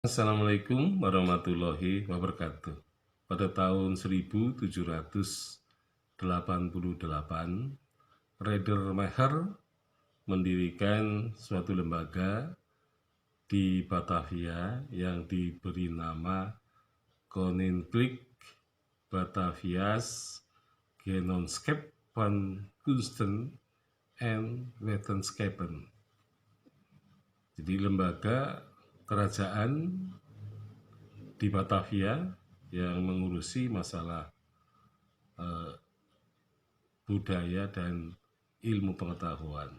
Assalamualaikum warahmatullahi wabarakatuh. Pada tahun 1788, Rader Maher mendirikan suatu lembaga di Batavia yang diberi nama Koninklijk Batavia's Genootschap van Kunsten en Wetenschappen. Jadi lembaga kerajaan di Batavia yang mengurusi masalah budaya dan ilmu pengetahuan.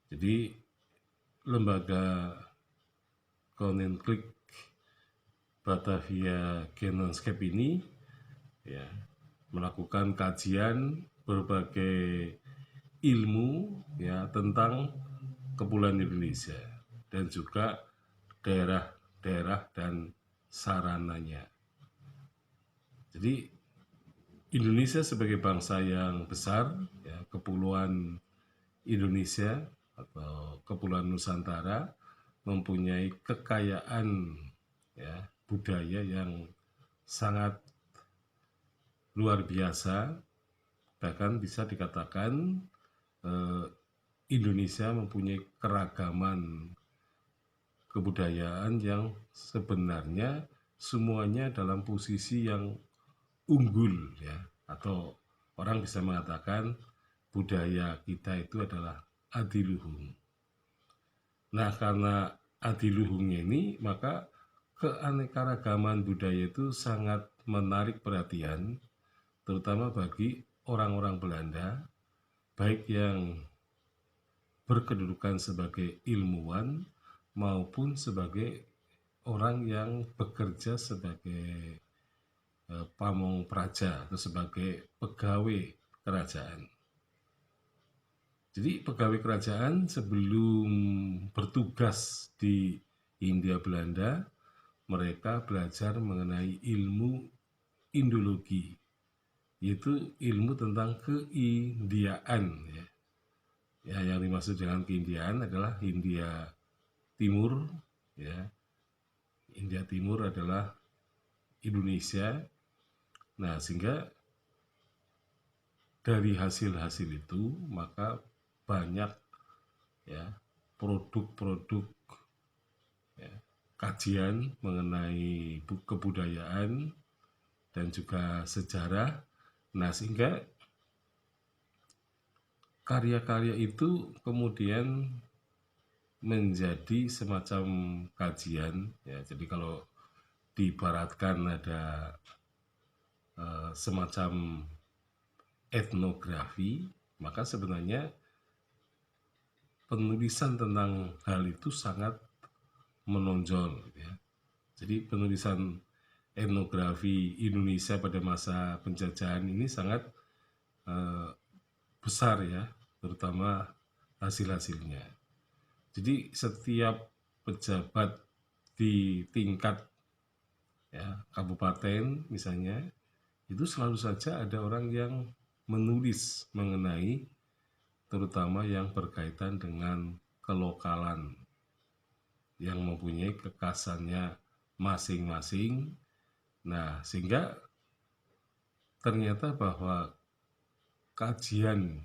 Jadi lembaga Koninklijk Batavia Genootschap ini ya melakukan kajian berbagai ilmu ya tentang Kepulauan Indonesia dan juga daerah-daerah dan sarananya. Jadi Indonesia sebagai bangsa yang besar, ya, Kepulauan Indonesia atau Kepulauan Nusantara mempunyai kekayaan ya, budaya yang sangat luar biasa, bahkan bisa dikatakan Indonesia mempunyai keragaman kebudayaan yang sebenarnya semuanya dalam posisi yang unggul ya, atau orang bisa mengatakan budaya kita itu adalah adiluhung. Nah, karena adiluhungnya ini, maka keanekaragaman budaya itu sangat menarik perhatian, terutama bagi orang-orang Belanda, baik yang berkedudukan sebagai ilmuwan maupun sebagai orang yang bekerja sebagai pamong praja atau sebagai pegawai kerajaan. Jadi pegawai kerajaan sebelum bertugas di Hindia Belanda, mereka belajar mengenai ilmu Indologi, yaitu ilmu tentang keindiaan ya. Ya, yang dimaksud dengan keindiaan adalah Hindia Timur ya. Hindia Timur adalah Indonesia. Nah, sehingga dari hasil-hasil itu maka banyak ya produk-produk ya, kajian mengenai kebudayaan dan juga sejarah. Nah, sehingga karya-karya itu kemudian menjadi semacam kajian ya. Jadi kalau diibaratkan ada semacam etnografi, maka sebenarnya penulisan tentang hal itu sangat menonjol ya. Jadi penulisan etnografi Indonesia pada masa penjajahan ini sangat besar ya, terutama hasil-hasilnya. Jadi setiap pejabat di tingkat ya, kabupaten misalnya, itu selalu saja ada orang yang menulis mengenai terutama yang berkaitan dengan kelokalan yang mempunyai kekhasannya masing-masing. Nah, sehingga ternyata bahwa kajian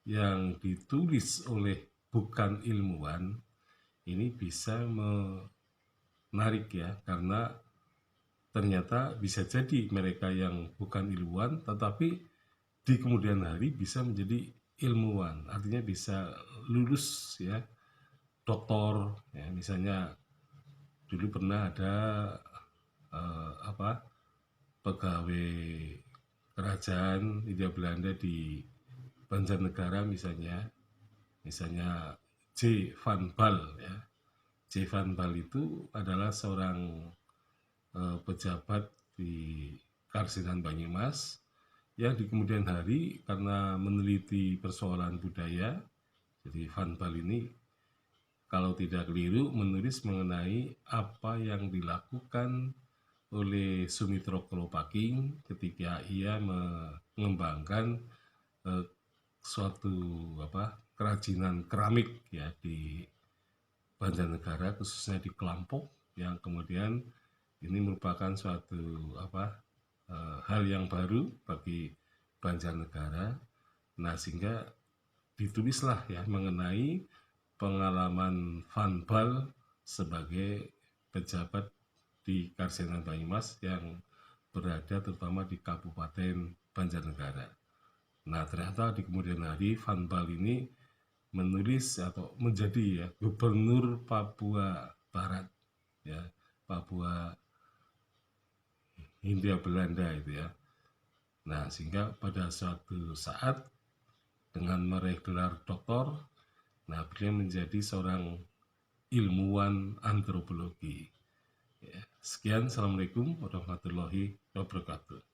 yang ditulis oleh bukan ilmuwan ini bisa menarik ya, karena ternyata bisa jadi mereka yang bukan ilmuwan tetapi di kemudian hari bisa menjadi ilmuwan, artinya bisa lulus ya, doktor ya. Misalnya dulu pernah ada pegawai kerajaan Hindia Belanda di Banjarnegara misalnya J. Van Bal ya. J. Van Bal itu adalah seorang pejabat di Karsinan Banyumas yang di kemudian hari karena meneliti persoalan budaya, jadi Van Bal ini kalau tidak keliru menulis mengenai apa yang dilakukan oleh Sumitro Kolopaking ketika ia mengembangkan suatu kerajinan keramik ya di Banjarnegara, khususnya di Kelampok. yang kemudian ini merupakan suatu hal yang baru bagi Banjarnegara. Nah, sehingga ditulislah ya mengenai pengalaman Van Bal sebagai pejabat di Karsidenan Banyumas yang berada terutama di Kabupaten Banjarnegara. Nah, ternyata di kemudian hari Van Bal ini menulis atau menjadi ya gubernur Papua Barat, ya Papua Hindia Belanda itu ya. Nah, sehingga pada suatu saat dengan meraih gelar doktor, nah beliau menjadi seorang ilmuwan antropologi. Ya. Sekian, assalamualaikum warahmatullahi wabarakatuh.